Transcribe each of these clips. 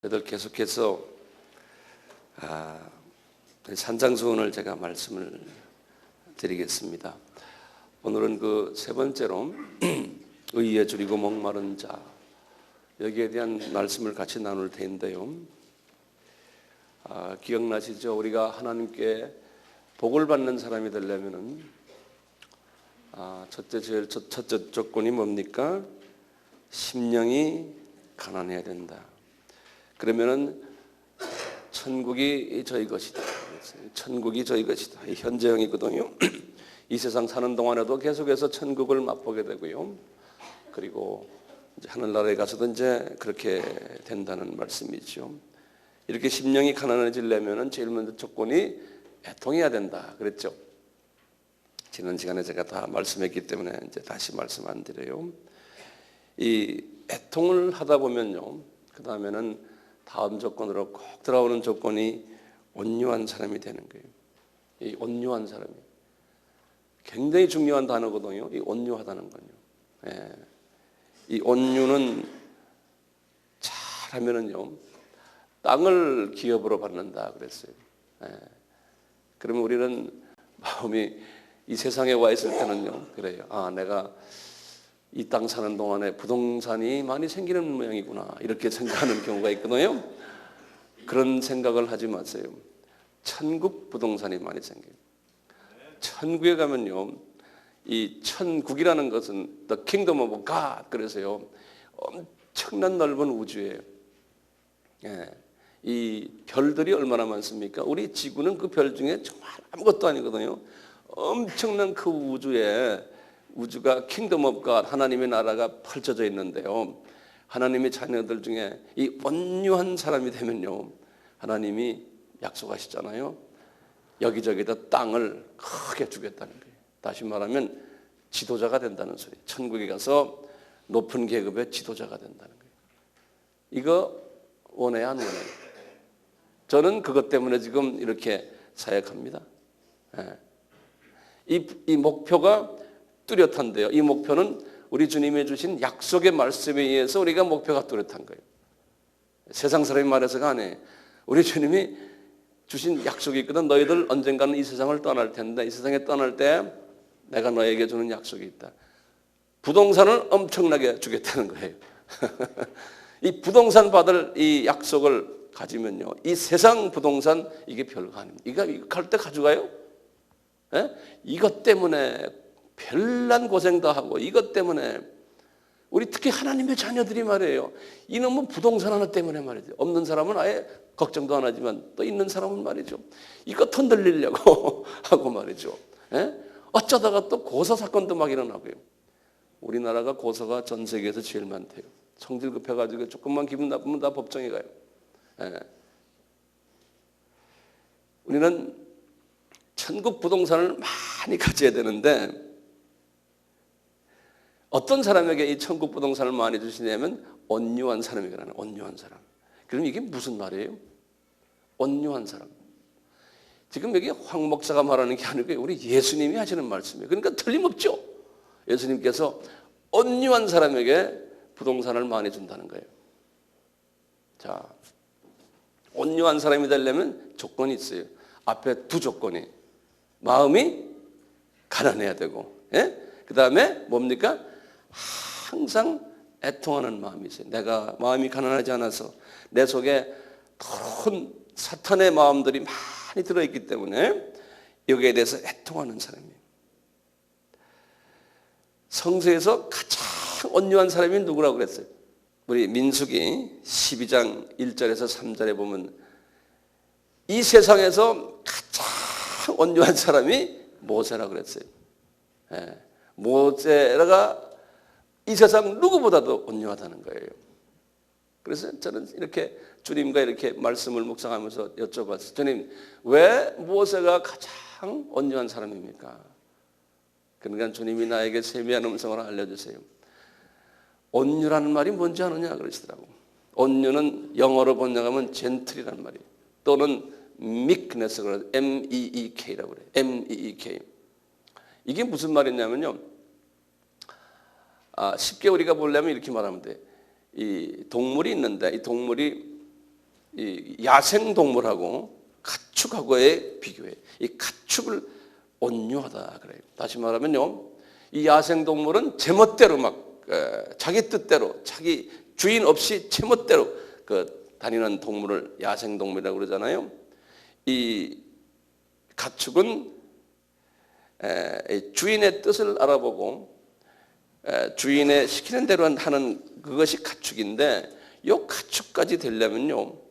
저희들 계속해서 산상수훈을 제가 말씀을 드리겠습니다. 오늘은 그 세 번째로 의에 줄이고 목마른 자, 여기에 대한 말씀을 같이 나눌 텐데요. 기억나시죠? 우리가 하나님께 복을 받는 사람이 되려면은 첫째 조건이 뭡니까? 심령이 가난해야 된다. 그러면은 천국이 저희 것이다. 천국이 저희 것이다. 현재형이거든요. 이 세상 사는 동안에도 계속해서 천국을 맛보게 되고요. 그리고 이제 하늘나라에 가서도 이제 그렇게 된다는 말씀이죠. 이렇게 심령이 가난해지려면은 제일 먼저 조건이 애통해야 된다. 그랬죠. 지난 시간에 제가 다 말씀했기 때문에 이제 다시 말씀 안 드려요. 이 애통을 하다 보면요, 그 다음에는 다음 조건으로 꼭 들어오는 조건이 온유한 사람이 되는 거예요. 이 온유한 사람이 굉장히 중요한 단어거든요. 이 온유하다는 건요. 예. 이 온유는 잘하면은요, 땅을 기업으로 받는다 그랬어요. 예. 그러면 우리는 마음이 이 세상에 와 있을 때는요, 그래요. 내가 이 땅 사는 동안에 부동산이 많이 생기는 모양이구나, 이렇게 생각하는 경우가 있거든요. 그런 생각을 하지 마세요. 천국 부동산이 많이 생겨요. 천국에 가면요, 이 천국이라는 것은 The Kingdom of God, 그래서요, 엄청난 넓은 우주예요. 예. 이 별들이 얼마나 많습니까? 우리 지구는 그 별 중에 정말 아무것도 아니거든요. 엄청난 그 우주가 킹덤 오브 갓, 하나님의 나라가 펼쳐져 있는데요. 하나님의 자녀들 중에 이 온유한 사람이 되면요, 하나님이 약속하시잖아요. 여기저기다 땅을 크게 주겠다는 거예요. 다시 말하면 지도자가 된다는 소리. 천국에 가서 높은 계급의 지도자가 된다는 거예요. 이거 원해야 안 원해요? 저는 그것 때문에 지금 이렇게 사역합니다. 이 목표가 뚜렷한데요. 이 목표는 우리 주님이 주신 약속의 말씀에 의해서 우리가 목표가 뚜렷한 거예요. 세상 사람이 말해서가 아니에요. 우리 주님이 주신 약속이 있거든. 너희들 언젠가는 이 세상을 떠날 텐데, 이 세상에 떠날 때 내가 너에게 주는 약속이 있다. 부동산을 엄청나게 주겠다는 거예요. 이 부동산 받을 이 약속을 가지면요, 이 세상 부동산 이게 별거 아닙니다. 이거 갈 때 가져가요? 예? 이것 때문에 별난 고생도 하고, 이것 때문에 우리 특히 하나님의 자녀들이 말이에요, 이놈은 부동산 하나 때문에 말이죠. 없는 사람은 아예 걱정도 안 하지만 또 있는 사람은 말이죠, 이것 흔들리려고 하고 말이죠. 예? 어쩌다가 또 고소 사건도 막 일어나고요. 우리나라가 고소가 전 세계에서 제일 많대요. 성질 급해가지고 조금만 기분 나쁘면 다 법정에 가요. 예. 우리는 천국 부동산을 많이 가져야 되는데, 어떤 사람에게 이 천국 부동산을 많이 주시냐면 온유한 사람에게라는, 온유한 사람. 그럼 이게 무슨 말이에요? 온유한 사람. 지금 여기 황 목사가 말하는 게 아니고 우리 예수님이 하시는 말씀이에요. 그러니까 틀림없죠. 예수님께서 온유한 사람에게 부동산을 많이 준다는 거예요. 자, 온유한 사람이 되려면 조건이 있어요. 앞에 두 조건이, 마음이 가난해야 되고, 예? 그 다음에 뭡니까? 항상 애통하는 마음이 있어요. 내가 마음이 가난하지 않아서 내 속에 큰 사탄의 마음들이 많이 들어있기 때문에 여기에 대해서 애통하는 사람이에요. 성서에서 가장 온유한 사람이 누구라고 그랬어요? 우리 민수기 12장 1절에서 3절에 보면 이 세상에서 가장 온유한 사람이 모세라고 그랬어요. 예. 모세가 이 세상 누구보다도 온유하다는 거예요. 그래서 저는 이렇게 주님과 이렇게 말씀을 묵상하면서 여쭤봤어요. 주님, 왜 모세가 가장 온유한 사람입니까? 그러니까 주님이 나에게 세미한 음성을 알려주세요. 온유라는 말이 뭔지 아느냐 그러시더라고. 온유는 영어로 번역하면 젠틀이라는 말이에요. 또는 meekness라고 그래요. M-E-E-K라고 그래요. M-E-E-K. 이게 무슨 말이냐면요, 쉽게 우리가 보려면 이렇게 말하면 돼. 이 동물이 있는데 이 동물이 이 야생 동물하고 가축하고의 비교해. 이 가축을 온유하다 그래요. 다시 말하면요, 이 야생 동물은 제멋대로 막 자기 뜻대로 자기 주인 없이 제멋대로 다니는 동물을 야생 동물이라고 그러잖아요. 이 가축은 주인의 뜻을 알아보고 주인의 시키는 대로 하는 그것이 가축인데, 이 가축까지 되려면요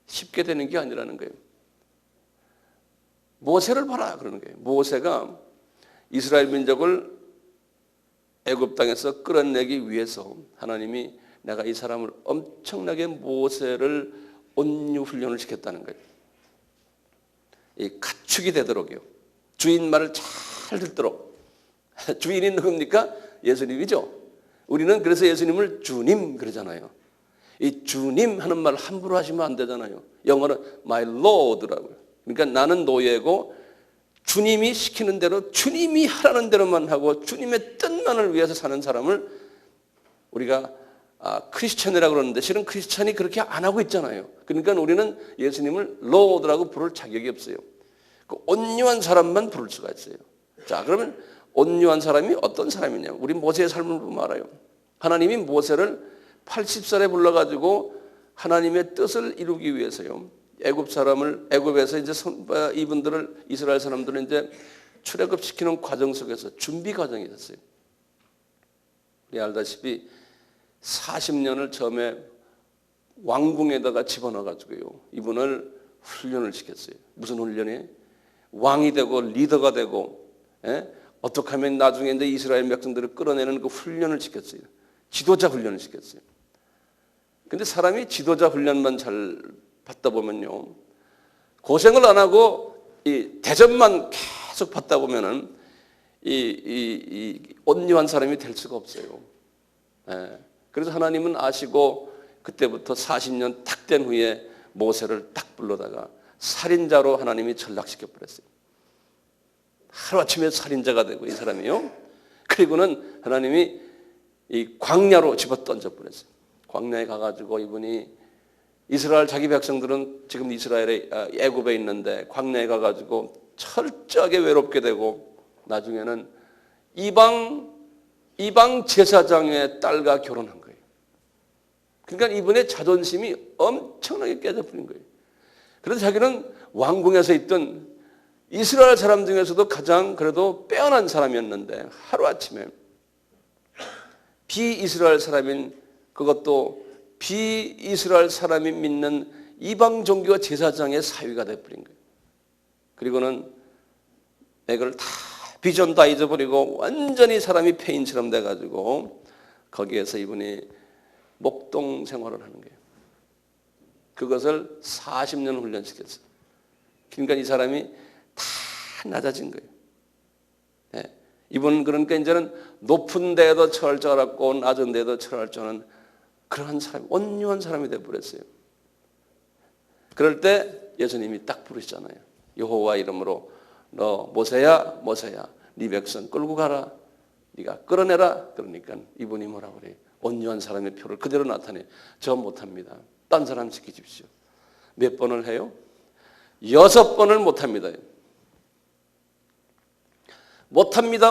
쉽게 되는 게 아니라는 거예요. 모세를 봐라 그러는 거예요. 모세가 이스라엘 민족을 애굽 땅에서 끌어내기 위해서 하나님이 내가 이 사람을 엄청나게 모세를 온유 훈련을 시켰다는 거예요. 이 가축이 되도록요. 주인 말을 잘 듣도록. 주인이 누굽니까? 예수님이죠. 우리는 그래서 예수님을 주님 그러잖아요. 이 주님 하는 말 함부로 하시면 안 되잖아요. 영어는 my lord라고요. 그러니까 나는 노예고 주님이 시키는 대로 주님이 하라는 대로만 하고 주님의 뜻만을 위해서 사는 사람을 우리가 크리스천이라고 그러는데, 실은 크리스천이 그렇게 안 하고 있잖아요. 그러니까 우리는 예수님을 로드라고 부를 자격이 없어요. 그 온유한 사람만 부를 수가 있어요. 자, 그러면 온유한 사람이 어떤 사람이냐? 우리 모세의 삶을 보면 알아요. 하나님이 모세를 80살에 불러가지고 하나님의 뜻을 이루기 위해서요, 애굽에서 이제 이분들을, 이스라엘 사람들을 이제 출애굽시키는 과정 속에서 준비 과정이 있었어요. 우리 알다시피 40년을 처음에 왕궁에다가 집어넣어가지고요, 이분을 훈련을 시켰어요. 무슨 훈련이? 왕이 되고 리더가 되고, 어떻게 하면 나중에 이제 이스라엘 백성들을 끌어내는 그 훈련을 시켰어요. 지도자 훈련을 시켰어요. 근데 사람이 지도자 훈련만 잘 받다 보면요, 고생을 안 하고 이 대접만 계속 받다 보면은 이 온유한 사람이 될 수가 없어요. 그래서 하나님은 아시고 그때부터 40년 딱 된 후에 모세를 딱 불러다가 살인자로 하나님이 전락시켜 버렸어요. 하루아침에 살인자가 되고 이 사람이요. 그리고는 하나님이 이 광야로 집어 던져 버렸어요. 광야에 가가지고 이분이, 이스라엘 자기 백성들은 지금 이스라엘의 애굽에 있는데 광야에 가가지고 철저하게 외롭게 되고, 나중에는 이방 제사장의 딸과 결혼한 거예요. 그러니까 이분의 자존심이 엄청나게 깨져버린 거예요. 그래서 자기는 왕궁에서 있던 이스라엘 사람 중에서도 가장 그래도 빼어난 사람이었는데, 하루아침에 비이스라엘 사람인, 그것도 비이스라엘 사람이 믿는 이방 종교 제사장의 사위가 되어버린 거예요. 그리고는 이걸 다 비전 다 잊어버리고 완전히 사람이 폐인처럼 돼가지고 거기에서 이분이 목동 생활을 하는 거예요. 그것을 40년 훈련시켰어요. 그러니까 이 사람이 다 낮아진 거예요. 이분은 그러니까 이제는 높은 데에도 처할 줄 알았고 낮은 데에도 처할 줄 아는 그러한 사람, 온유한 사람이 되어버렸어요. 그럴 때 예수님이 딱 부르시잖아요. 여호와 이름으로 너 모세야, 모세야, 네 백성 끌고 가라, 네가 끌어내라. 그러니까 이분이 뭐라고 그래요? 온유한 사람의 표를 그대로 나타내. 저 못합니다. 딴 사람 시키십시오. 몇 번을 해요? 6번을 못합니다.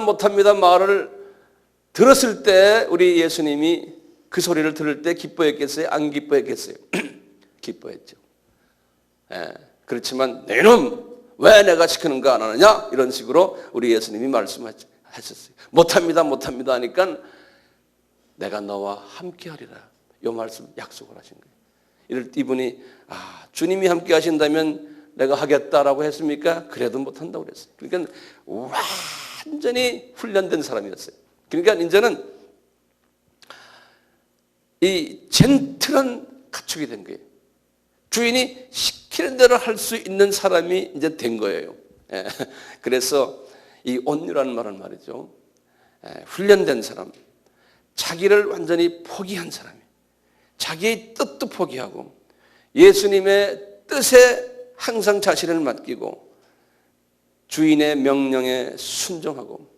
못합니다 말을 들었을 때 우리 예수님이 그 소리를 들을 때 기뻐했겠어요? 안 기뻐했겠어요? 기뻐했죠. 그렇지만 너희는 왜 내가 시키는 거 안 하느냐? 이런 식으로 우리 예수님이 말씀하셨어요. 못합니다 하니까 내가 너와 함께 하리라. 이 말씀 약속을 하신 거예요. 이분이 주님이 함께 하신다면 내가 하겠다라고 했습니까? 그래도 못한다고 그랬어요. 그러니까 완전히 훈련된 사람이었어요. 그러니까 이제는 이 젠틀한 가축이 된 거예요. 주인이 시키는 대로 할 수 있는 사람이 이제 된 거예요. 그래서 이 온유라는 말은 말이죠, 훈련된 사람, 자기를 완전히 포기한 사람이, 자기의 뜻도 포기하고 예수님의 뜻에 항상 자신을 맡기고 주인의 명령에 순종하고,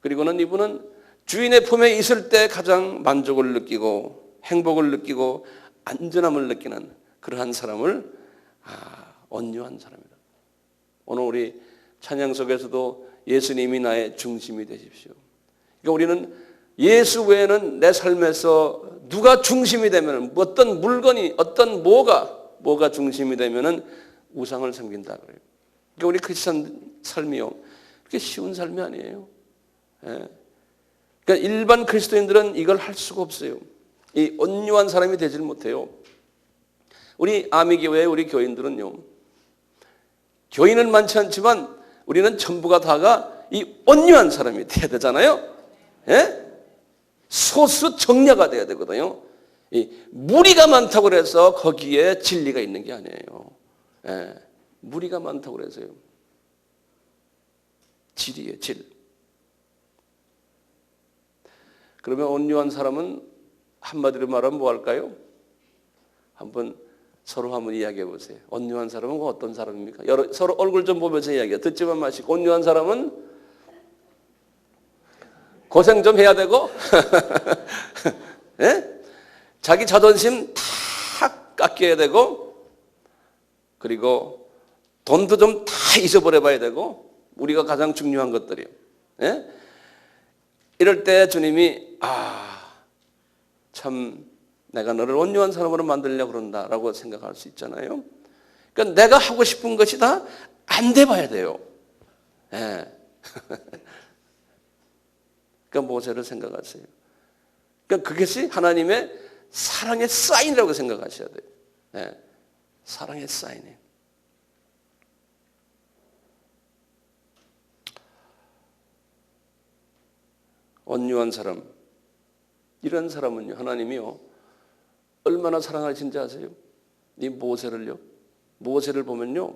그리고는 이분은 주인의 품에 있을 때 가장 만족을 느끼고 행복을 느끼고 안전함을 느끼는 그러한 사람을 온유한 사람이다. 오늘 우리 찬양 속에서도 예수님이 나의 중심이 되십시오. 그러니까 우리는 예수 외에는 내 삶에서 누가 중심이 되면 어떤 물건이 어떤 뭐가 중심이 되면은 우상을 섬긴다 그래요. 그러니까 우리 크리스천 삶이요, 그렇게 쉬운 삶이 아니에요. 예. 그러니까 일반 그리스도인들은 이걸 할 수가 없어요. 이 온유한 사람이 되질 못해요. 우리 아미교회 우리 교인들은요, 교인은 많지 않지만 우리는 전부가 다가 이 온유한 사람이 돼야 되잖아요. 예? 소수 정야가 돼야 되거든요. 이 무리가 많다고 그래서 거기에 진리가 있는 게 아니에요. 예. 무리가 많다고 그래서요. 질이에요, 질. 그러면 온유한 사람은 한마디로 말하면 뭐 할까요? 서로 한번 이야기해 보세요. 온유한 사람은 어떤 사람입니까? 서로 얼굴 좀 보면서 이야기해요. 듣지만 마시고. 온유한 사람은 고생 좀 해야 되고 예? 자기 자존심 다 깎여야 되고, 그리고 돈도 좀 다 잊어버려 봐야 되고, 우리가 가장 중요한 것들이요. 예? 이럴 때 주님이 참 내가 너를 온유한 사람으로 만들려고 그런다라고 생각할 수 있잖아요. 그러니까 내가 하고 싶은 것이 다 안 돼 봐야 돼요. 예. 그러니까 모세를 생각하세요. 그러니까 그것이 하나님의 사랑의 사인이라고 생각하셔야 돼요. 예. 사랑의 사인이에요. 온유한 사람, 이런 사람은요, 하나님이요 얼마나 사랑하신지 아세요? 이 모세를 보면요,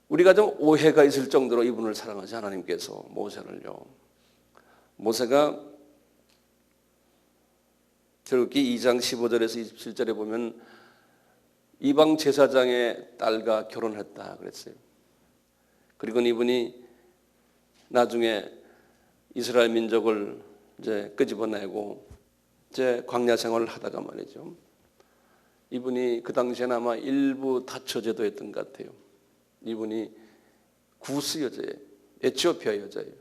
우리가 좀 오해가 있을 정도로 이분을 사랑하지, 하나님께서 모세를요. 모세가 출애굽기 2장 15절에서 27절에 보면 이방 제사장의 딸과 결혼했다 그랬어요. 그리고 이분이 나중에 이스라엘 민족을 이제 끄집어내고 이제 광야 생활을 하다가 말이죠, 이분이 그 당시에는 아마 일부 다처제도였던 것 같아요. 이분이 구스 여자예요. 에티오피아 여자예요.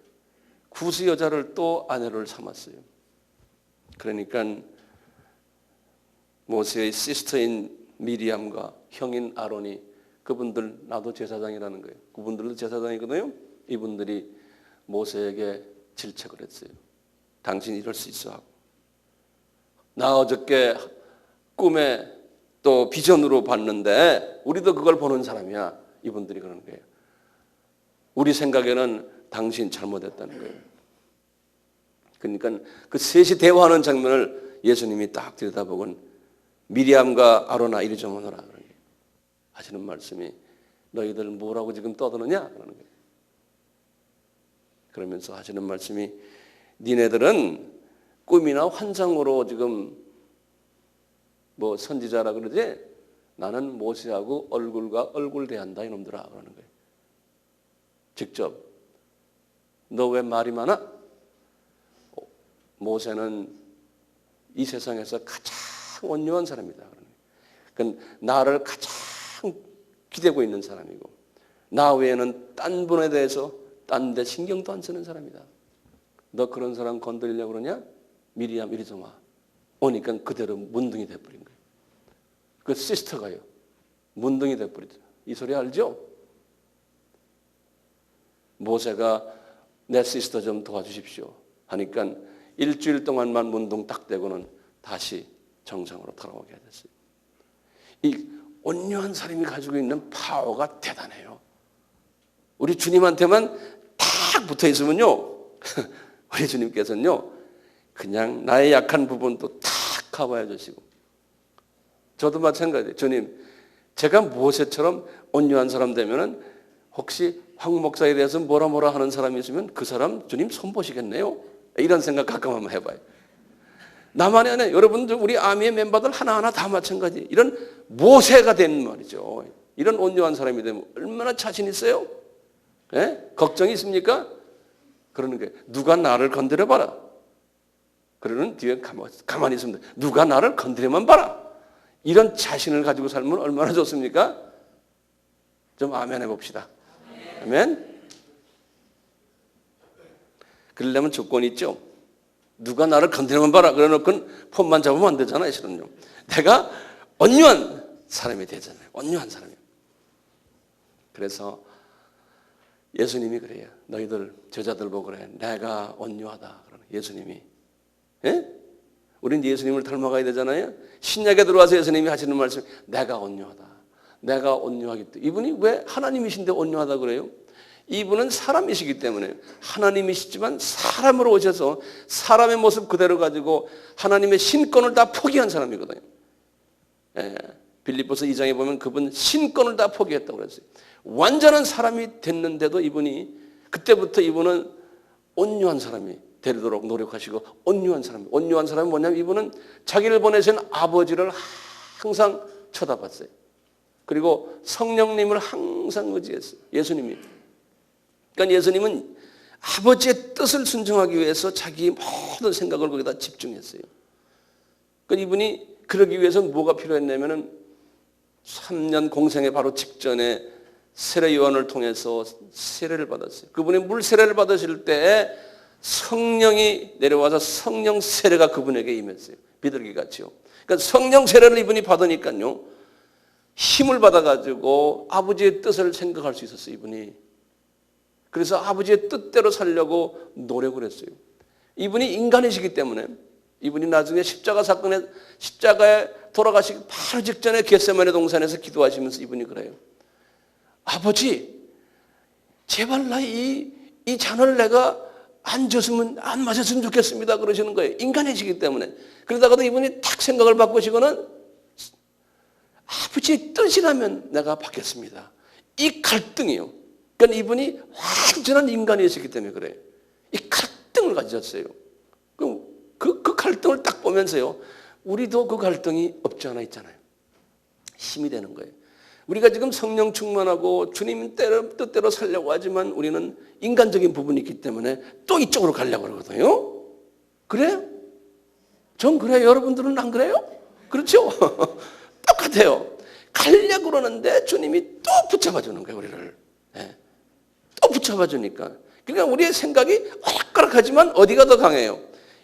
구스 여자를 또 아내를 삼았어요. 그러니까 모세의 시스터인 미리암과 형인 아론이, 그분들 나도 제사장이라는 거예요. 그분들도 제사장이거든요. 이분들이 모세에게 질책을 했어요. 당신이 이럴 수 있어 하고, 나 어저께 꿈에 또 비전으로 봤는데 우리도 그걸 보는 사람이야. 이분들이 그러는 거예요. 우리 생각에는 당신 잘못했다는 거예요. 그러니까 그 셋이 대화하는 장면을 예수님이 딱 들여다보곤 미리암과 아로나 이리 좀 오너라 그러는 거예요. 하시는 말씀이 너희들 뭐라고 지금 떠드느냐 그러는 거예요. 그러면서 하시는 말씀이 니네들은 꿈이나 환상으로 지금 뭐 선지자라 그러지, 나는 모세하고 얼굴과 얼굴 대한다 이놈들아 그러는 거예요. 직접 너 왜 말이 많아? 모세는 이 세상에서 가장 온유한 사람이다 그러는 거예요. 그건 나를 가장 기대고 있는 사람이고, 나 외에는 딴 분에 대해서 딴 데 신경도 안 쓰는 사람이다. 너 그런 사람 건드리려고 그러냐? 미리암 이리 좀 와. 오니까 그대로 문둥이 돼버린 거예요. 그 시스터가요, 문둥이 돼버리죠. 이 소리 알죠? 모세가 내 시스터 좀 도와주십시오 하니까 일주일 동안만 문둥 딱 대고는 다시 정상으로 돌아오게 됐어요. 이 온유한 사람이 가지고 있는 파워가 대단해요. 우리 주님한테만 딱 붙어 있으면요, 우리 주님께서는요 그냥 나의 약한 부분도 탁 커버해 주시고, 저도 마찬가지예요. 주님, 제가 모세처럼 온유한 사람 되면은 혹시 황 목사에 대해서 뭐라 하는 사람이 있으면 그 사람 주님 손보시겠네요. 이런 생각 가끔 한번 해봐요. 나만이 아니라 여러분들 우리 아미의 멤버들 하나하나 다 마찬가지. 이런 모세가 된 말이죠. 이런 온유한 사람이 되면 얼마나 자신 있어요? 예? 걱정이 있습니까? 그러는 게 누가 나를 건드려봐라. 그러는 뒤에 가만히 있으면 누가 나를 건드려만 봐라. 이런 자신을 가지고 살면 얼마나 좋습니까? 좀 아멘 해봅시다. 아멘. 그러려면 조건이 있죠. 누가 나를 건드리면 봐라 그래놓고 폰만 잡으면 안 되잖아요. 실은요. 내가 온유한 사람이 되잖아요. 온유한 사람이. 그래서 예수님이 그래요. 너희들 저자들 보고 그래. 내가 온유하다. 예수님이. 예? 우린 예수님을 닮아가야 되잖아요. 신약에 들어와서 예수님이 하시는 말씀, 내가 온유하다. 내가 온유하기 때문에. 이분이 왜 하나님이신데 온유하다 그래요? 이분은 사람이시기 때문에 하나님이시지만 사람으로 오셔서 사람의 모습 그대로 가지고 하나님의 신권을 다 포기한 사람이거든요. 예, 빌립보서 2장에 보면 그분 신권을 다 포기했다고 그랬어요. 완전한 사람이 됐는데도 이분이 그때부터 이분은 온유한 사람이 되도록 노력하시고 온유한 사람. 온유한 사람이 뭐냐면 이분은 자기를 보내신 아버지를 항상 쳐다봤어요. 그리고 성령님을 항상 의지했어요. 예수님이. 그러니까 예수님은 아버지의 뜻을 순종하기 위해서 자기 모든 생각을 거기다 집중했어요. 그러니까 이분이 그러기 위해서 뭐가 필요했냐면은 3년 공생의 바로 직전에 세례 요한을 통해서 세례를 받았어요. 그분이 물 세례를 받으실 때 성령이 내려와서 성령 세례가 그분에게 임했어요. 비둘기 같이요. 그러니까 성령 세례를 이분이 받으니까요. 힘을 받아가지고 아버지의 뜻을 생각할 수 있었어요. 이분이. 그래서 아버지의 뜻대로 살려고 노력을 했어요. 이분이 인간이시기 때문에 이분이 나중에 십자가에 돌아가시기 바로 직전에 겟세마네 동산에서 기도하시면서 이분이 그래요. 아버지, 제발 나 이 잔을 내가 안 마셨으면 좋겠습니다. 그러시는 거예요. 인간이시기 때문에. 그러다가도 이분이 딱 생각을 바꾸시고는 아버지의 뜻이라면 내가 받겠습니다. 이 갈등이요. 그러니까 이분이 완전한 인간이시기 때문에 그래요. 이 갈등을 가지셨어요. 그 갈등을 딱 보면서요. 우리도 그 갈등이 없지 않아 있잖아요. 힘이 되는 거예요. 우리가 지금 성령 충만하고 주님 뜻대로 살려고 하지만 우리는 인간적인 부분이 있기 때문에 또 이쪽으로 가려고 그러거든요. 그래요? 전 그래요. 여러분들은 안 그래요? 그렇죠? 똑같아요. 가려고 그러는데 주님이 또 붙잡아 주는 거예요. 우리를. 네. 또 붙잡아 주니까. 그러니까 우리의 생각이 오락가락하지만 어디가 더 강해요?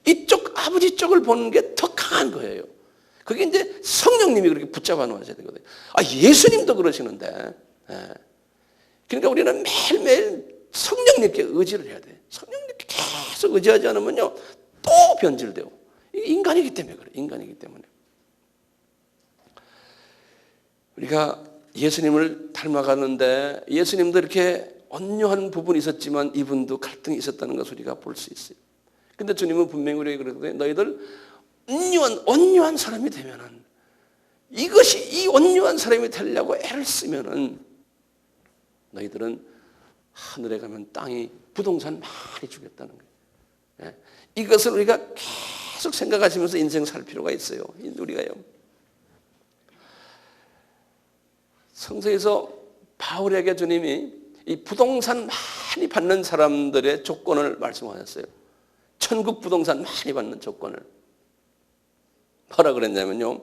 이쪽 아버지 쪽을 보는 게 더 강한 거예요. 그게 이제 성령님이 그렇게 붙잡아 놓으셔야 되거든요. 예수님도 그러시는데. 예. 그러니까 우리는 매일매일 성령님께 의지를 해야 돼요. 성령님께 계속 의지하지 않으면요. 또 변질돼요. 이게 인간이기 때문에 그래요. 인간이기 때문에. 우리가 예수님을 닮아가는데 예수님도 이렇게 온유한 부분이 있었지만 이분도 갈등이 있었다는 것을 우리가 볼 수 있어요. 근데 주님은 분명히 우리에게 그러거든요. 너희들 온유한 사람이 되면은 이것이 이 온유한 사람이 되려고 애를 쓰면은 너희들은 하늘에 가면 땅이 부동산 많이 주겠다는 거예요. 예. 이것을 우리가 계속 생각하시면서 인생 살 필요가 있어요. 우리가요. 성서에서 바울에게 주님이 이 부동산 많이 받는 사람들의 조건을 말씀하셨어요. 천국 부동산 많이 받는 조건을. 뭐라 그랬냐면요.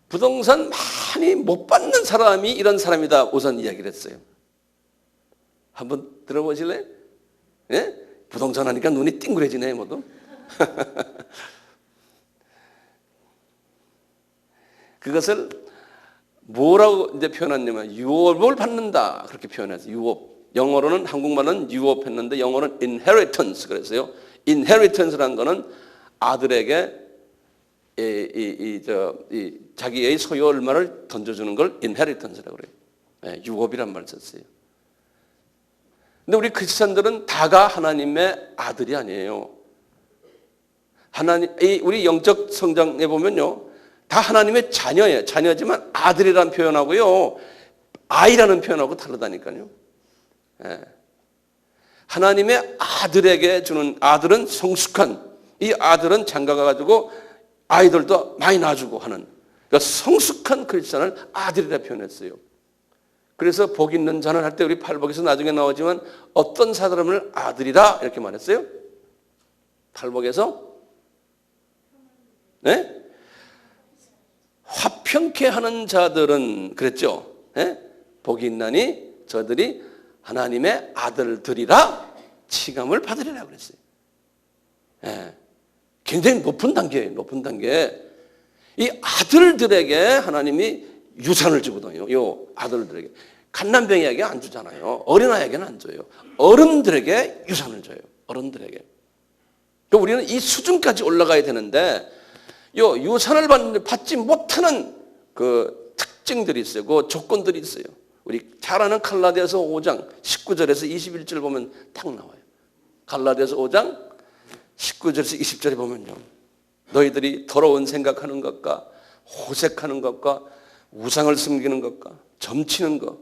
부동산 많이 못 받는 사람이 이런 사람이다. 우선 이야기를 했어요. 한번 들어보실래요? 예? 부동산 하니까 눈이 띵그레지네, 모두. 그것을 뭐라고 이제 표현했냐면 유업을 받는다. 그렇게 표현했어요. 유업. 영어로는 한국말은 유업했는데 영어는 inheritance 그랬어요. inheritance라는 거는 아들에게 자기의 소유 얼마를 던져주는 걸 inheritance라고 그래요. 네, 유업이란 말을 썼어요. 근데 우리 크리스천들은 다가 하나님의 아들이 아니에요. 우리 영적 성장에 보면요. 다 하나님의 자녀예요. 자녀지만 아들이라는 표현하고요. 아이라는 표현하고 다르다니까요. 네. 하나님의 아들에게 주는 아들은 성숙한 이 아들은 장가가 가지고 아이들도 많이 낳아주고 하는 그러니까 성숙한 크리스천을 아들이라 표현했어요. 그래서 복 있는 자는 할 때 우리 팔복에서 나중에 나오지만 어떤 사람을 아들이다 이렇게 말했어요. 팔복에서 네? 화평케 하는 자들은 그랬죠. 예? 복이 있나니 저들이 하나님의 아들들이라 칭함을 받으리라 그랬어요. 예. 굉장히 높은 단계예요. 높은 단계. 이 아들들에게 하나님이 유산을 주거든요. 이 아들들에게. 갓난병이에게 안 주잖아요. 어린아이에게는 안 줘요. 어른들에게 유산을 줘요. 어른들에게. 우리는 이 수준까지 올라가야 되는데 요 유산을 받지 못하는 그 특징들이 있어요. 그 조건들이 있어요. 우리 잘 아는 갈라디아서 5장 19절에서 21절 보면 딱 나와요. 갈라디아서 5장 19절에서 20절에 보면요. 너희들이 더러운 생각하는 것과 호색하는 것과 우상을 섬기는 것과 점치는 것,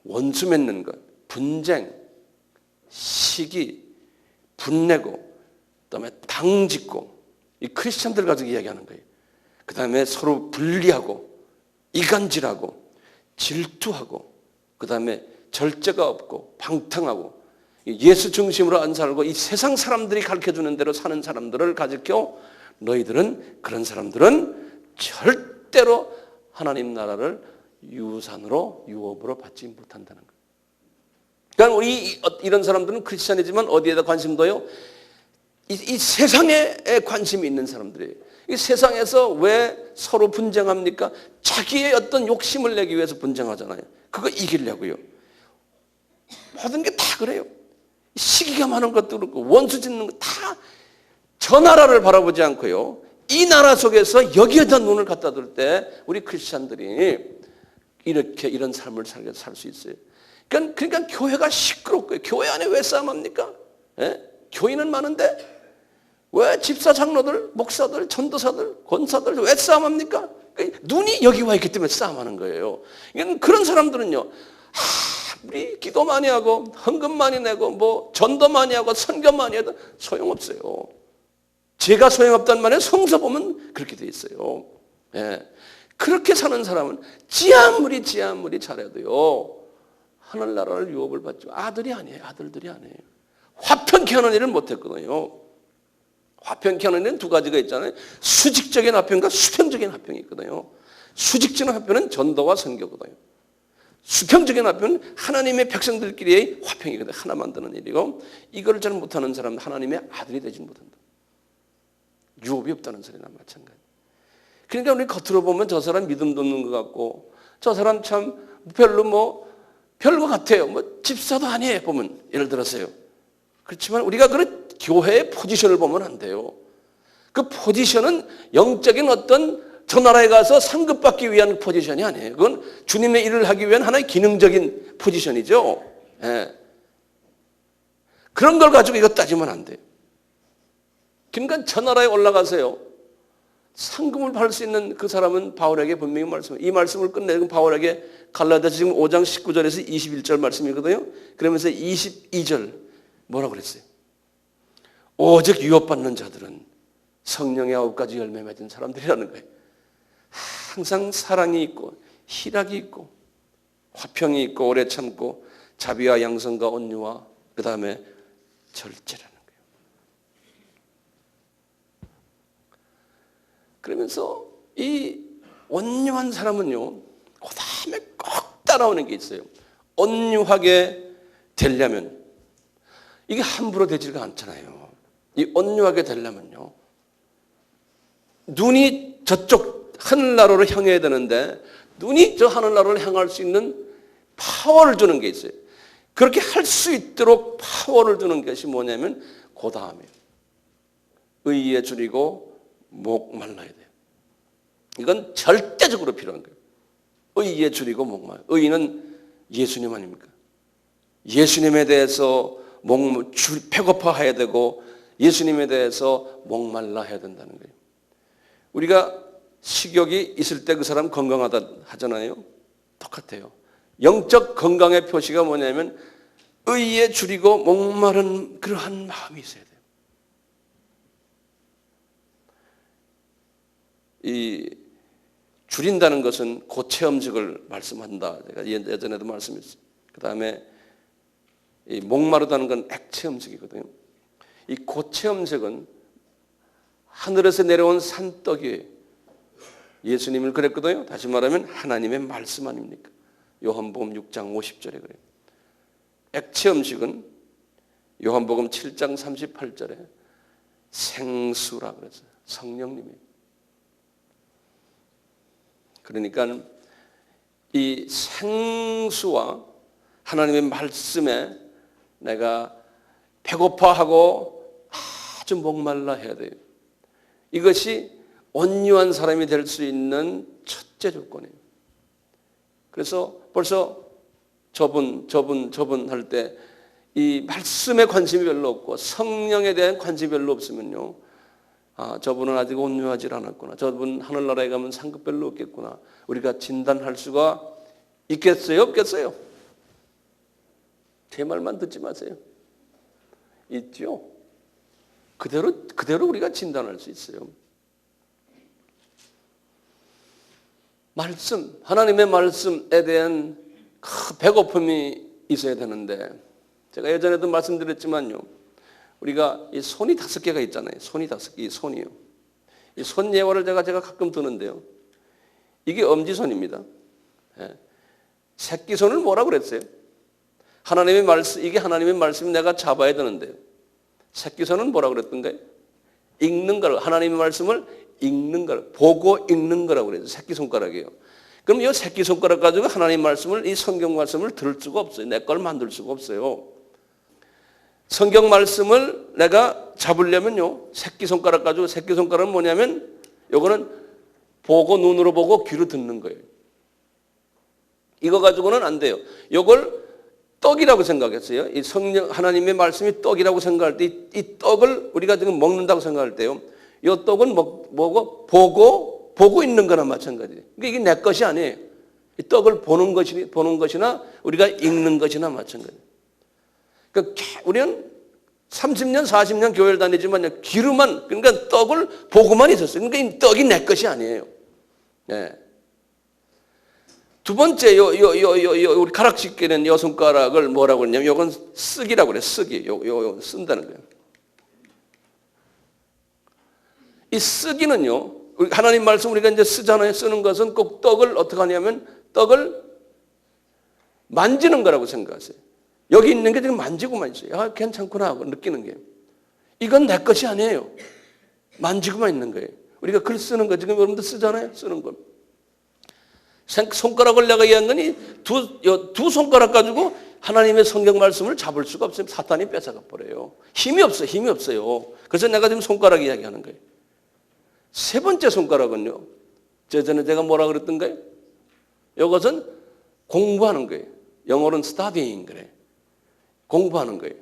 원수 맺는 것, 분쟁, 시기, 분내고 그다음에 당짓고 이 크리스천들 가지고 이야기하는 거예요. 그다음에 서로 분리하고 이간질하고 질투하고 그다음에 절제가 없고 방탕하고 예수 중심으로 안 살고 이 세상 사람들이 가르쳐주는 대로 사는 사람들을 가지고 너희들은 그런 사람들은 절대로 하나님 나라를 유산으로 유업으로 받지 못한다는 거예요. 그러니까 우리 이런 사람들은 크리스천이지만 어디에다 관심 둬요? 이 세상에 관심이 있는 사람들이에요. 이 세상에서 왜 서로 분쟁합니까? 자기의 어떤 욕심을 내기 위해서 분쟁하잖아요. 그거 이기려고요. 모든 게 다 그래요. 시기가 많은 것도 그렇고 원수 짓는 거 다 저 나라를 바라보지 않고요. 이 나라 속에서 여기에다 눈을 갖다 둘 때 우리 크리스찬들이 이렇게 이런 삶을 살 수 있어요. 그러니까 교회가 시끄럽고요. 교회 안에 왜 싸움합니까? 예? 교인은 많은데 왜 집사 장로들, 목사들, 전도사들, 권사들 왜 싸움합니까? 눈이 여기 와 있기 때문에 싸움하는 거예요. 그런 사람들은요. 우리 기도 많이 하고 헌금 많이 내고 뭐 전도 많이 하고 선교 많이 해도 소용없어요. 제가 소용없단 말에 성서 보면 그렇게 돼 있어요. 예. 그렇게 사는 사람은 지아무리 잘해도요. 하늘나라를 유업을 받죠. 아들이 아니에요. 아들들이 아니에요. 화평케 하는 일을 못했거든요. 화평케 하는 일은 두 가지가 있잖아요. 수직적인 화평과 수평적인 화평이 있거든요. 수직적인 화평은 전도와 선교거든요. 수평적인 화평은 하나님의 백성들끼리의 화평이거든요. 하나 만드는 일이고 이걸 잘 못하는 사람은 하나님의 아들이 되지 못한다. 유업이 없다는 소리나 마찬가지. 그러니까 우리 겉으로 보면 저 사람 믿음도 없는 것 같고 저 사람 참 별거 같아요. 뭐 집사도 아니에요. 보면 예를 들어서요. 그렇지만 우리가 그런 교회의 포지션을 보면 안 돼요. 그 포지션은 영적인 어떤 저 나라에 가서 상급받기 위한 포지션이 아니에요. 그건 주님의 일을 하기 위한 하나의 기능적인 포지션이죠. 예. 그런 걸 가지고 이거 따지면 안 돼요. 그러니까 저 나라에 올라가세요. 상금을 받을 수 있는 그 사람은 바울에게 분명히 말씀해요. 이 말씀을 끝내고 바울에게 갈라디아서 지금 5장 19절에서 21절 말씀이거든요. 그러면서 22절 뭐라고 그랬어요? 오직 유업받는 자들은 성령의 9가지 열매 맺은 사람들이라는 거예요. 항상 사랑이 있고 희락이 있고 화평이 있고 오래 참고 자비와 양선과 온유와 그 다음에 절제라는 거예요. 그러면서 이 온유한 사람은요, 그 다음에 꼭 따라오는 게 있어요. 온유하게 되려면 이게 함부로 되지가 않잖아요. 이 온유하게 되려면요, 눈이 저쪽 하늘나라로 향해야 되는데 눈이 저 하늘나라를 향할 수 있는 파워를 주는 게 있어요. 그렇게 할 수 있도록 파워를 주는 것이 뭐냐면 그 다음에 의에 줄이고 목 말라야 돼요. 이건 절대적으로 필요한 거예요. 의에 줄이고 목 말라. 의는 예수님 아닙니까? 예수님에 대해서 배고파해야 되고 예수님에 대해서 목말라 해야 된다는 거예요. 우리가 식욕이 있을 때 그 사람 건강하다 하잖아요. 똑같아요. 영적 건강의 표시가 뭐냐면 의에 줄이고 목마른 그러한 마음이 있어야 돼요. 이 줄인다는 것은 고체음식을 말씀한다. 제가 예전에도 말씀했어요. 그 다음에 이 목마르다는 건 액체 음식이거든요. 이 고체 음식은 하늘에서 내려온 산떡이에요. 예수님을 그랬거든요. 다시 말하면 하나님의 말씀 아닙니까? 요한복음 6장 50절에 그래요. 액체 음식은 요한복음 7장 38절에 생수라 그랬어요. 성령님이에요. 그러니까 이 생수와 하나님의 말씀에 내가 배고파하고 아주 목말라 해야 돼요. 이것이 온유한 사람이 될 수 있는 첫째 조건이에요. 그래서 벌써 저분 할 때 이 말씀에 관심이 별로 없고 성령에 대한 관심이 별로 없으면요, 저분은 아직 온유하지 않았구나, 저분 하늘나라에 가면 상급 별로 없겠구나, 우리가 진단할 수가 있겠어요? 없겠어요? 제 말만 듣지 마세요. 있죠. 그대로 우리가 진단할 수 있어요. 말씀, 하나님의 말씀에 대한 배고픔이 있어야 되는데, 제가 예전에도 말씀드렸지만요, 우리가 이 손이 5개가 있잖아요. 손이 5개, 이 손이요. 이 손 예화를 제가 가끔 드는데요, 이게 엄지손입니다. 새끼손을 뭐라 그랬어요? 하나님의 말씀, 이게 하나님의 말씀 내가 잡아야 되는데요, 새끼손은 뭐라 그랬던가요? 읽는 거라고, 하나님의 말씀을 읽는 거라고, 보고 읽는 거라고 그래요. 새끼손가락이에요. 그럼 이 새끼손가락 가지고 하나님 말씀을, 이 성경 말씀을 들을 수가 없어요. 내 걸 만들 수가 없어요. 성경 말씀을 내가 잡으려면요, 새끼손가락 가지고, 새끼손가락은 뭐냐면 요거는 보고, 눈으로 보고 귀로 듣는 거예요. 이거 가지고는 안 돼요. 요걸 떡이라고 생각했어요. 이 성령, 하나님의 말씀이 떡이라고 생각할 때, 이 떡을 우리가 지금 먹는다고 생각할 때요, 이 떡은 뭐고? 보고 있는 거나 마찬가지예요. 그러니까 이게 내 것이 아니에요. 이 떡을 보는 것이나 우리가 읽는 것이나 마찬가지예요. 그러니까 우리는 30년, 40년 교회를 다니지만 귀로만, 그러니까 떡을 보고만 있었어요. 그러니까 이 떡이 내 것이 아니에요. 네. 두 번째, 우리 가락씩 끼는 요 손가락을 뭐라고 그러냐면, 요건 쓰기라고 그래요. 쓰기. 요 쓴다는 거예요. 이 쓰기는요, 하나님 말씀 우리가 이제 쓰잖아요. 쓰는 것은 꼭 떡을 어떻게 하냐면, 떡을 만지는 거라고 생각하세요. 여기 있는 게 지금 만지고만 있어요. 괜찮구나 하고 느끼는 게. 이건 내 것이 아니에요. 만지고만 있는 거예요. 우리가 글 쓰는 거 지금 여러분들 쓰잖아요. 쓰는 거. 손가락을 내가 이해한 거니 두 손가락 가지고 하나님의 성경 말씀을 잡을 수가 없어요. 사탄이 뺏어가 버려요. 힘이 없어요. 그래서 내가 지금 손가락 이야기하는 거예요. 세 번째 손가락은요, 전에 제가 뭐라 그랬던가요? 이것은 공부하는 거예요. 영어로는 studying 그래. 공부하는 거예요.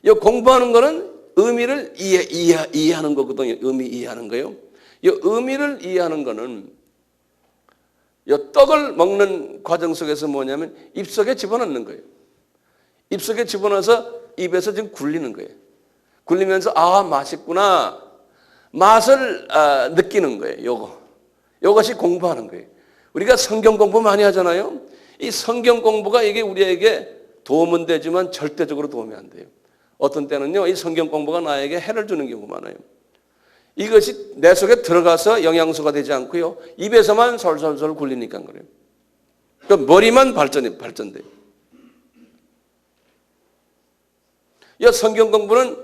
이 공부하는 거는 의미를 이해하는 거거든요. 의미 이해하는 거예요. 이 의미를 이해하는 거는 이 떡을 먹는 과정 속에서 뭐냐면 입속에 집어넣는 거예요. 입속에 집어넣어서 입에서 지금 굴리는 거예요. 굴리면서 맛있구나, 맛을 느끼는 거예요. 요것이 공부하는 거예요. 우리가 성경 공부 많이 하잖아요. 이 성경 공부가 이게 우리에게 도움은 되지만 절대적으로 도움이 안 돼요. 어떤 때는요, 이 성경 공부가 나에게 해를 주는 경우가 많아요. 이것이 내 속에 들어가서 영양소가 되지 않고요, 입에서만 솔솔솔 굴리니까 그래요. 그러니까 머리만 발전돼요. 이 성경 공부는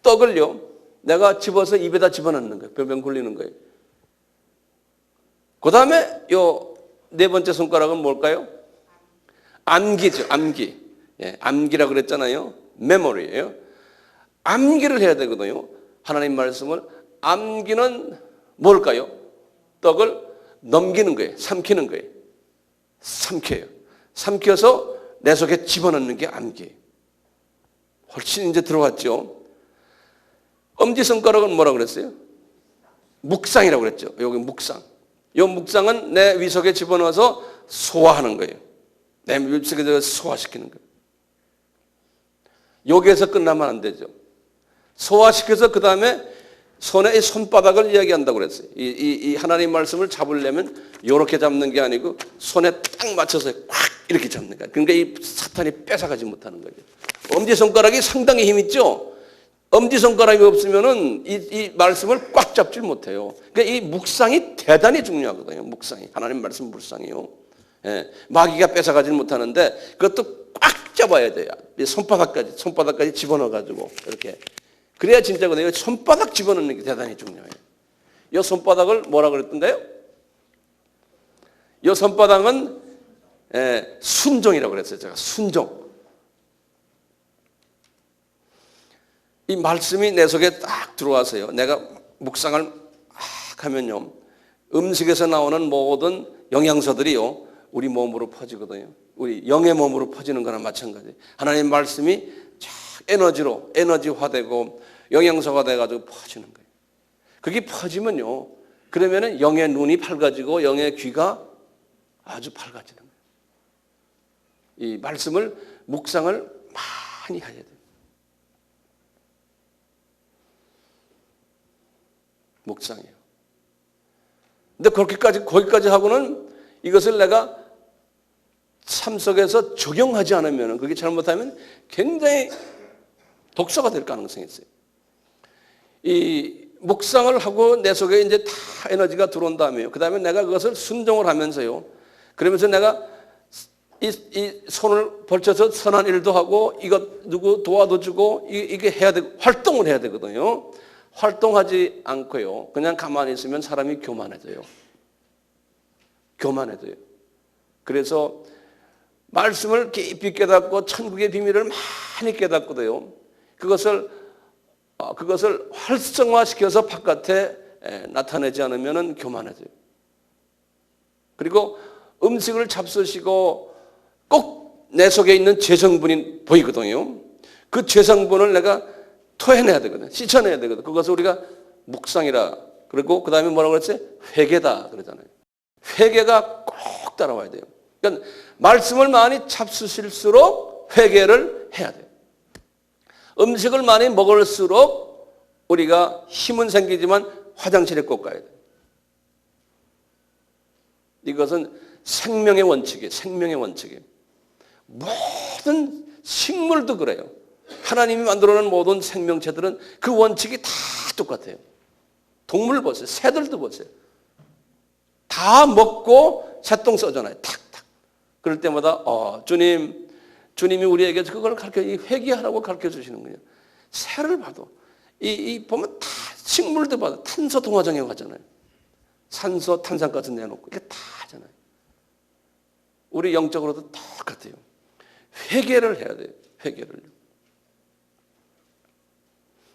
떡을요, 내가 집어서 입에다 집어넣는 거예요. 별병 굴리는 거예요. 그 다음에 요 네 번째 손가락은 뭘까요? 암기죠, 암기. 암기라고 그랬잖아요. 메모리예요. 암기를 해야 되거든요. 하나님 말씀을. 암기는 뭘까요? 떡을 넘기는 거예요. 삼키는 거예요. 삼켜요. 삼켜서 내 속에 집어넣는 게 암기예요. 훨씬 이제 들어왔죠. 엄지손가락은 뭐라고 그랬어요? 묵상이라고 그랬죠. 여기 묵상. 이 묵상은 내 위속에 집어넣어서 소화하는 거예요. 내 위속에 소화시키는 거예요. 여기에서 끝나면 안 되죠. 소화시켜서 그 다음에 손에 손바닥을 이야기한다고 그랬어요. 이 하나님 말씀을 잡으려면 이렇게 잡는 게 아니고 손에 딱 맞춰서 꽉 이렇게 잡는 거예요. 그러니까 이 사탄이 뺏어가지 못하는 거죠. 엄지손가락이 상당히 힘 있죠. 엄지손가락이 없으면은 이 말씀을 꽉 잡질 못해요. 그러니까 이 묵상이 대단히 중요하거든요. 묵상이. 하나님 말씀 묵상이요. 예, 마귀가 뺏어가질 못하는데 그것도 꽉 잡아야 돼요. 손바닥까지 집어넣어가지고 이렇게. 그래야 진짜거든요. 손바닥 집어넣는 게 대단히 중요해요. 이 손바닥을 뭐라 그랬던가요? 이 손바닥은 순종이라고 그랬어요. 제가 순종. 이 말씀이 내 속에 딱 들어와서요. 내가 묵상을 막 하면요. 음식에서 나오는 모든 영양소들이요. 우리 몸으로 퍼지거든요. 우리 영의 몸으로 퍼지는 거나 마찬가지. 하나님 말씀이 쫙 에너지화되고 영양소가 돼가지고 퍼지는 거예요. 그게 퍼지면요. 그러면은 영의 눈이 밝아지고 영의 귀가 아주 밝아지는 거예요. 이 말씀을 묵상을 많이 해야 돼요. 묵상이에요. 근데 거기까지 하고는 이것을 내가 삶 속에서 적용하지 않으면, 그게 잘못하면 굉장히 독소가 될 가능성이 있어요. 이 묵상을 하고 내 속에 이제 다 에너지가 들어온 다음에요. 그 다음에 내가 그것을 순종을 하면서요. 그러면서 내가 이 손을 벌쳐서 선한 일도 하고 이것 누구 도와도 주고 이게 해야 되고 활동을 해야 되거든요. 활동하지 않고요. 그냥 가만히 있으면 사람이 교만해져요. 교만해져요. 그래서 말씀을 깊이 깨닫고 천국의 비밀을 많이 깨닫고도요. 그것을 활성화시켜서 바깥에 나타내지 않으면 교만해져요. 그리고 음식을 잡수시고 꼭 내 속에 있는 죄성분이 보이거든요. 그 죄성분을 내가 토해내야 되거든요. 씻어내야 되거든요. 그것을 우리가 묵상이라 그리고 그 다음에 뭐라고 그랬어요? 회개다 그러잖아요. 회개가 꼭 따라와야 돼요. 그러니까 말씀을 많이 잡수실수록 회개를 해야 돼요. 음식을 많이 먹을수록 우리가 힘은 생기지만 화장실에 꼭 가야 돼요. 이것은 생명의 원칙이에요. 생명의 원칙이에요. 모든 식물도 그래요. 하나님이 만들어놓은 모든 생명체들은 그 원칙이 다 똑같아요. 동물 보세요. 새들도 보세요. 다 먹고 새똥 써잖아요. 탁탁. 그럴 때마다 주님이 우리에게 그걸 회개하라고 가르쳐 주시는 거예요. 새를 봐도 보면 다 식물도 봐도 탄소 동화장애 가잖아요. 산소, 탄산가스 내놓고 이게 다 하잖아요. 우리 영적으로도 똑같아요. 회개를 해야 돼요. 회개를.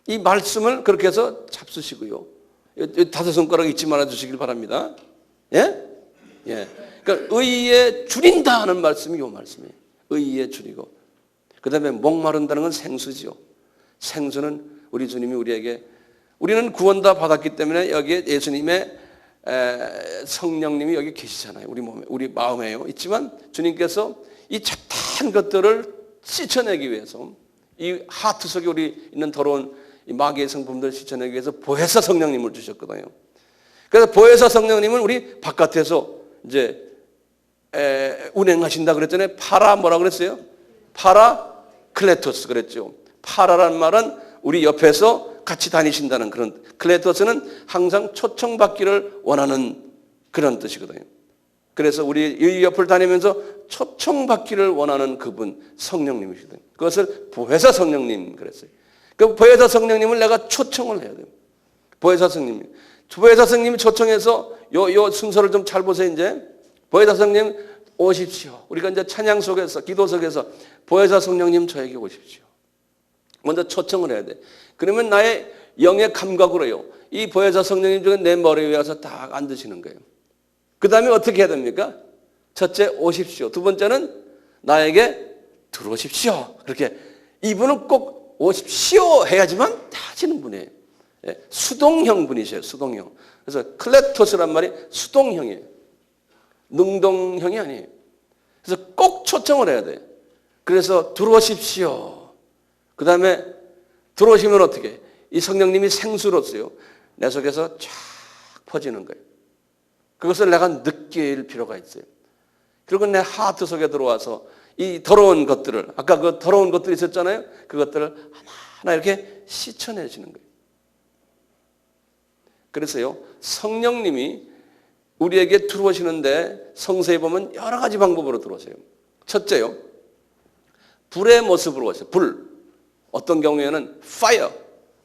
이 말씀을 그렇게 해서 잡수시고요. 다섯 손가락 잊지 말아 주시길 바랍니다. 예? 예. 그러니까 의에 줄인다 하는 말씀이 이 말씀이에요. 의에 줄이고. 그 다음에 목마른다는 건 생수지요. 생수는 우리 주님이 우리는 구원 다 받았기 때문에 여기에 예수님의 성령님이 여기 계시잖아요. 우리 몸에, 우리 마음에요. 있지만 주님께서 이 잡다한 것들을 씻어내기 위해서 이 하트 속에 우리 있는 더러운 이 마귀의 성품들을 씻어내기 위해서 보혜사 성령님을 주셨거든요. 그래서 보혜사 성령님은 우리 바깥에서 이제 운행하신다 그랬잖아요. 뭐라 그랬어요? 파라클레토스 그랬죠. 파라란 말은 우리 옆에서 같이 다니신다는 그런, 클레토스는 항상 초청받기를 원하는 그런 뜻이거든요. 그래서 우리 이 옆을 다니면서 초청받기를 원하는 그분 성령님이시거든요. 그것을 보혜사 성령님 그랬어요. 그 보혜사 성령님을 내가 초청을 해야 돼요. 보혜사 성령님이 초청해서 요 순서를 좀 잘 보세요. 이제 보혜사 성령님 오십시오. 우리가 이제 찬양 속에서 기도 속에서 보혜사 성령님 저에게 오십시오. 먼저 초청을 해야 돼. 그러면 나의 영의 감각으로요. 이 보혜사 성령님 중에 내 머리 위에 와서 딱 앉으시는 거예요. 그 다음에 어떻게 해야 됩니까? 첫째 오십시오. 두 번째는 나에게 들어오십시오. 그렇게 이분은 꼭 오십시오 해야지만 하시는 분이에요. 수동형 분이세요. 수동형. 그래서 클레토스란 말이 수동형이에요. 능동형이 아니에요. 그래서 꼭 초청을 해야 돼요. 그래서 들어오십시오. 그 다음에 들어오시면 어떻게 해요? 이 성령님이 생수로서요. 내 속에서 쫙 퍼지는 거예요. 그것을 내가 느낄 필요가 있어요. 그리고 내 하트 속에 들어와서 이 더러운 것들을, 아까 그 더러운 것들이 있었잖아요. 그것들을 하나 이렇게 씻어내시는 거예요. 그래서요, 성령님이 우리에게 들어오시는데 성서에 보면 여러 가지 방법으로 들어오세요. 첫째요, 불의 모습으로 오세요. 불. 어떤 경우에는 fire,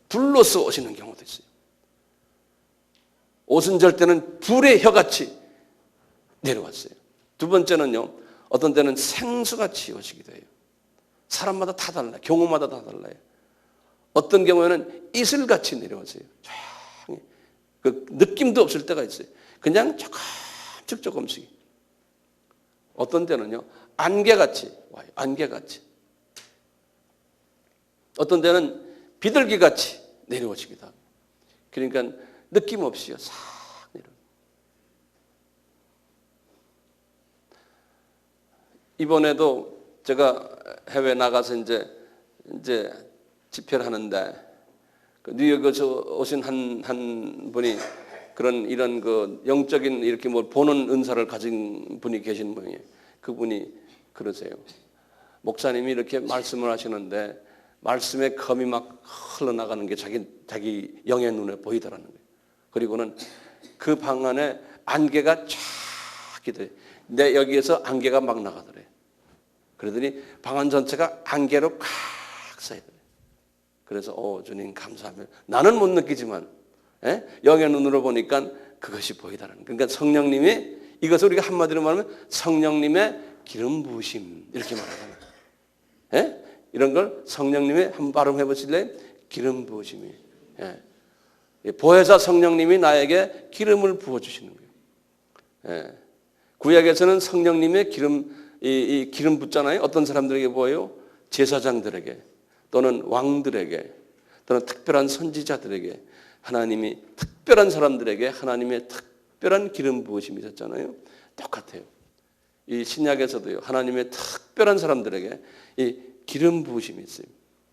불로서 오시는 경우도 있어요. 오순절 때는 불의 혀같이 내려왔어요. 두 번째는요, 어떤 때는 생수같이 오시기도 해요. 사람마다 다 달라요. 경우마다 다 달라요. 어떤 경우에는 이슬같이 내려오세요. 그 느낌도 없을 때가 있어요. 그냥 조금씩. 어떤 때는요, 안개같이 와요. 안개같이. 어떤 때는 비둘기같이 내려오시기도 하고. 그러니까 느낌 없이요, 싹 내려. 이번에도 제가 해외 나가서 이제 집회를 하는데, 그 뉴욕에서 오신 한 분이 이런 그 영적인 이렇게 뭐 보는 은사를 가진 분이 계신 분이에요. 그분이 그러세요. 목사님이 이렇게 말씀을 하시는데 말씀의 검이 막 흘러나가는 게 자기 영의 눈에 보이더라는 거예요. 그리고는 그 방 안에 안개가 쫙 기도해. 내 여기에서 안개가 막 나가더래. 그러더니 방 안 전체가 안개로 꽉 쌓이더래. 그래서 주님 감사합니다. 나는 못 느끼지만 영의 눈으로 보니까 그것이 보이더라는 거예요. 그러니까 성령님이, 이것을 우리가 한마디로 말하면 성령님의 기름 부으심 이렇게 말하잖아요. 이런 걸 성령님의 한번 발음해 보실래요? 기름 부으심이. 보혜사 성령님이 나에게 기름을 부어주시는 거예요. 구약에서는 성령님의 이 기름 붓잖아요. 어떤 사람들에게 부어요? 제사장들에게, 또는 왕들에게, 또는 특별한 선지자들에게, 하나님이 특별한 사람들에게 하나님의 특별한 기름 부으심이 있었잖아요. 똑같아요. 이 신약에서도요, 하나님의 특별한 사람들에게 이 기름 부으심이 있어요.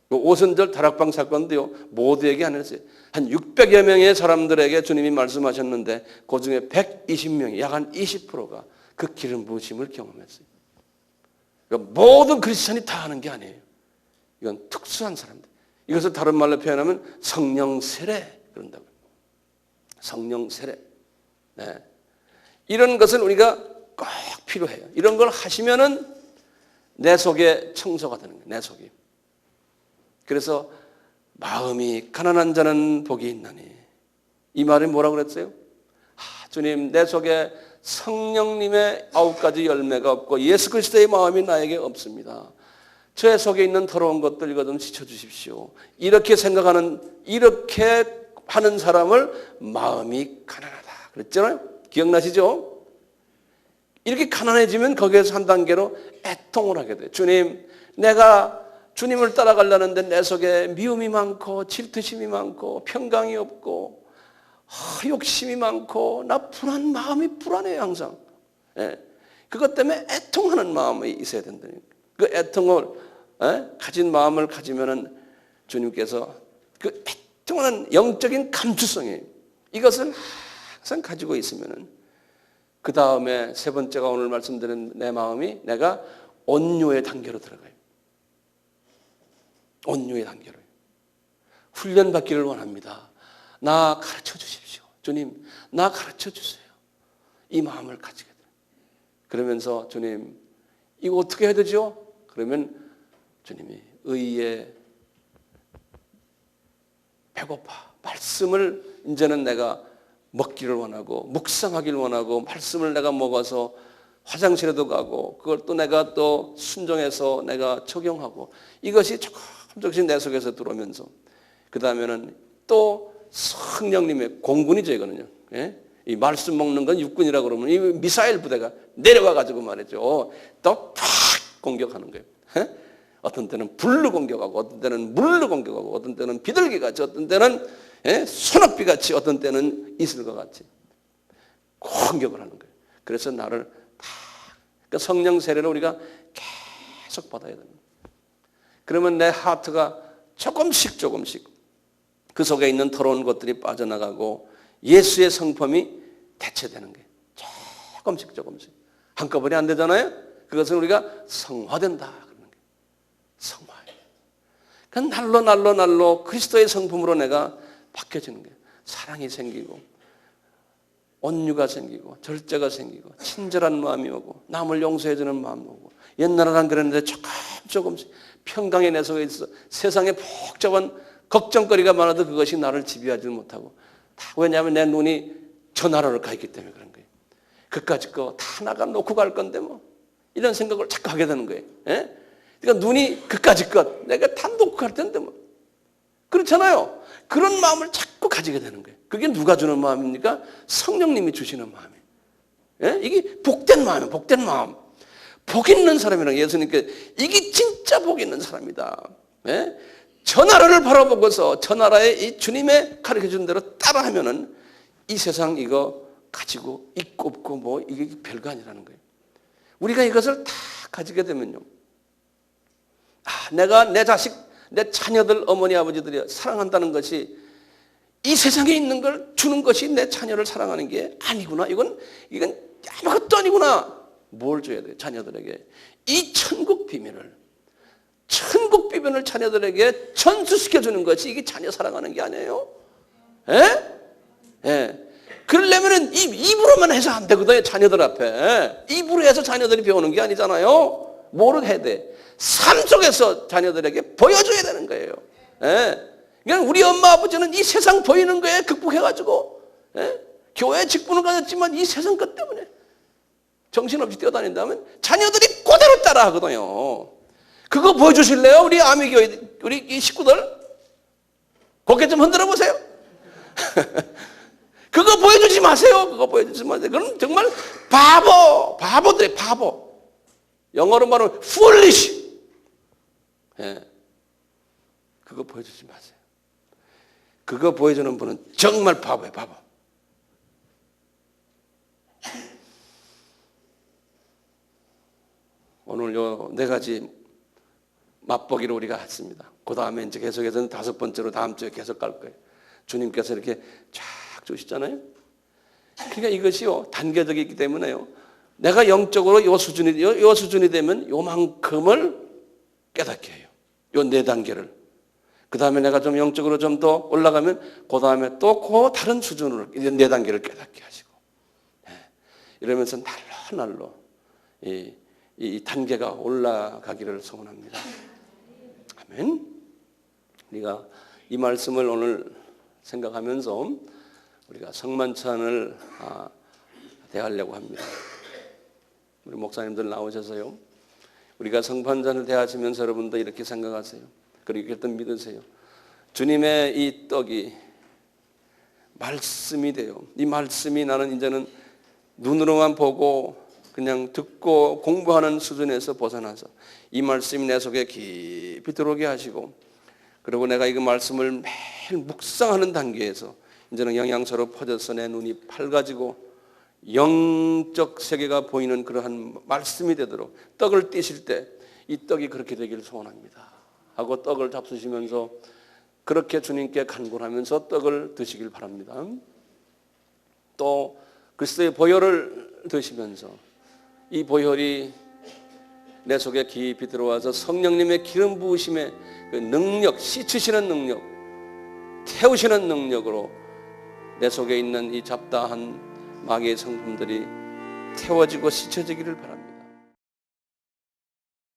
오순절 다락방 사건도요, 모두에게 안 했어요. 한 600여 명의 사람들에게 주님이 말씀하셨는데 그 중에 120명이, 약 한 20%가 그 기름 부으심을 경험했어요. 그러니까 모든 크리스찬이 다 하는 게 아니에요. 이건 특수한 사람들. 이것을 다른 말로 표현하면 성령 세례 그런다고요. 성령 세례. 네. 이런 것을 우리가 꼭 필요해요. 이런 걸 하시면은 내 속에 청소가 되는 거예요. 내 속이. 그래서 마음이 가난한 자는 복이 있나니. 이 말이 뭐라고 그랬어요? 주님, 내 속에 성령님의 9가지 열매가 없고 예수 그리스도의 마음이 나에게 없습니다. 제 속에 있는 더러운 것들 이거 좀 씻어주십시오. 이렇게 하는 사람을 마음이 가난하다 그랬잖아요. 기억나시죠? 이렇게 가난해지면 거기에서 한 단계로 애통을 하게 돼요. 주님, 내가 주님을 따라가려는데 내 속에 미움이 많고 질투심이 많고 평강이 없고 욕심이 많고 나 마음이 불안해요 항상. 그것 때문에 애통하는 마음이 있어야 된다니까. 그 애통을 가진 마음을 가지면은 주님께서 그 애통하는 영적인 감수성이, 이것을 항상 가지고 있으면은 그 다음에 세 번째가 오늘 말씀드린 내 마음이, 내가 온유의 단계로 들어가요. 온유의 단계로. 훈련받기를 원합니다. 나 가르쳐 주십시오. 주님, 나 가르쳐 주세요. 이 마음을 가지게 돼요. 그러면서 주님, 이거 어떻게 해야 되죠? 그러면 주님이 의에 배고파. 말씀을 이제는 내가 먹기를 원하고 묵상하기를 원하고 말씀을 내가 먹어서 화장실에도 가고 그걸 또 내가 또 순종해서 내가 적용하고 이것이 조금씩 내 속에서 들어오면서 그 다음에는 또 성령님의 공군이죠 이거는요. 이 말씀 먹는 건 육군이라고 그러면 이 미사일 부대가 내려와가지고 말이죠. 또 팍 공격하는 거예요. 어떤 때는 불로 공격하고 어떤 때는 물로 공격하고 어떤 때는 비둘기같이 어떤 때는 소낙비같이 어떤 때는 이슬과 같이 공격을 하는 거예요. 그래서 나를 다 그러니까 성령 세례를 우리가 계속 받아야 됩니다. 그러면 내 하트가 조금씩 그 속에 있는 더러운 것들이 빠져나가고 예수의 성품이 대체되는 거예요. 조금씩 한꺼번에 안 되잖아요. 그것은 우리가 성화된다 그러는 거예요. 성화. 그 날로 그리스도의 성품으로 내가 바뀌어지는 거예요. 사랑이 생기고 온유가 생기고 절제가 생기고 친절한 마음이 오고 남을 용서해 주는 마음이 오고 옛날에는 그랬는데 조금씩 평강의 내 속에 있어 세상에 복잡한 걱정거리가 많아도 그것이 나를 지배하지 못하고 다 왜냐하면 내 눈이 저 나라로 가 있기 때문에 그런 거예요. 그까짓 거 다 나가 놓고 갈 건데 뭐 이런 생각을 자꾸 하게 되는 거예요. 예? 그러니까 눈이 그까짓 것 내가 다 놓고 갈 텐데 뭐 그렇잖아요. 그런 마음을 자꾸 가지게 되는 거예요. 그게 누가 주는 마음입니까? 성령님이 주시는 마음이에요. 예? 이게 복된 마음이에요. 복된 마음. 복 있는 사람이라는 예수님께 이게 진짜 복 있는 사람이다. 예? 저 나라를 바라보고서 저 나라의 이 주님의 가르쳐준 대로 따라하면은 이 세상 이거 가지고 있고 없고 뭐 이게 별거 아니라는 거예요. 우리가 이것을 다 가지게 되면요. 내가 내 자식, 내 자녀들, 어머니, 아버지들이 사랑한다는 것이 이 세상에 있는 걸 주는 것이 내 자녀를 사랑하는 게 아니구나. 이건 아무것도 아니구나. 뭘 줘야 돼요? 자녀들에게. 이 천국 비밀을 자녀들에게 전수시켜주는 것이 이게 자녀 사랑하는 게 아니에요. 예? 예. 그러려면은 입으로만 해서 안 되거든요. 자녀들 앞에. 입으로 해서 자녀들이 배우는 게 아니잖아요. 뭐를 해야 돼? 삶 속에서 자녀들에게 보여줘야 되는 거예요. 예. 그러니까 우리 엄마 아버지는 이 세상 보이는 거에 극복해가지고 교회 직분을 가졌지만 이 세상 것 때문에 정신없이 뛰어다닌다면 자녀들이 그대로 따라하거든요. 그거 보여주실래요? 우리 아미교회 우리 이 식구들 고개 좀 흔들어 보세요. 그거 보여주지 마세요. 그거 보여주지 마세요. 그건 정말 바보들이 바보. 영어로 말하면 foolish. 예. 그거 보여주지 마세요. 그거 보여주는 분은 정말 바보예요. 바보. 오늘 요 4가지 맛보기를 우리가 했습니다. 그 다음에 이제 계속해서 5번째로 다음 주에 계속 갈 거예요. 주님께서 이렇게 쫙 주시잖아요. 그러니까 이것이요 단계적이기 때문에요. 내가 영적으로 요 수준이 되면 요만큼을 깨닫게 해요. 요 4단계를. 그 다음에 내가 좀 영적으로 좀 더 올라가면 그 다음에 또 그 다른 수준으로 4단계를 깨닫게 하시고 이러면서 날로 이 단계가 올라가기를 소원합니다. 아멘. 우리가 이 말씀을 오늘 생각하면서 우리가 성만찬을 대하려고 합니다. 우리 목사님들 나오셔서요. 우리가 성만찬을 대하시면서 여러분도 이렇게 생각하세요. 그리고 이렇게 믿으세요. 주님의 이 떡이 말씀이 돼요. 이 말씀이 나는 이제는 눈으로만 보고 그냥 듣고 공부하는 수준에서 벗어나서 이 말씀이 내 속에 깊이 들어오게 하시고 그리고 내가 이 말씀을 매일 묵상하는 단계에서 이제는 영양소로 퍼져서 내 눈이 밝아지고 영적 세계가 보이는 그러한 말씀이 되도록 떡을 띄실 때 이 떡이 그렇게 되기를 소원합니다 하고 떡을 잡수시면서 그렇게 주님께 간구하면서 떡을 드시길 바랍니다. 또 그리스도의 보혈을 드시면서 이 보혈이 내 속에 깊이 들어와서 성령님의 기름 부으심의 그 능력, 씻으시는 능력, 태우시는 능력으로 내 속에 있는 이 잡다한 마귀의 성품들이 태워지고 씻어지기를 바랍니다.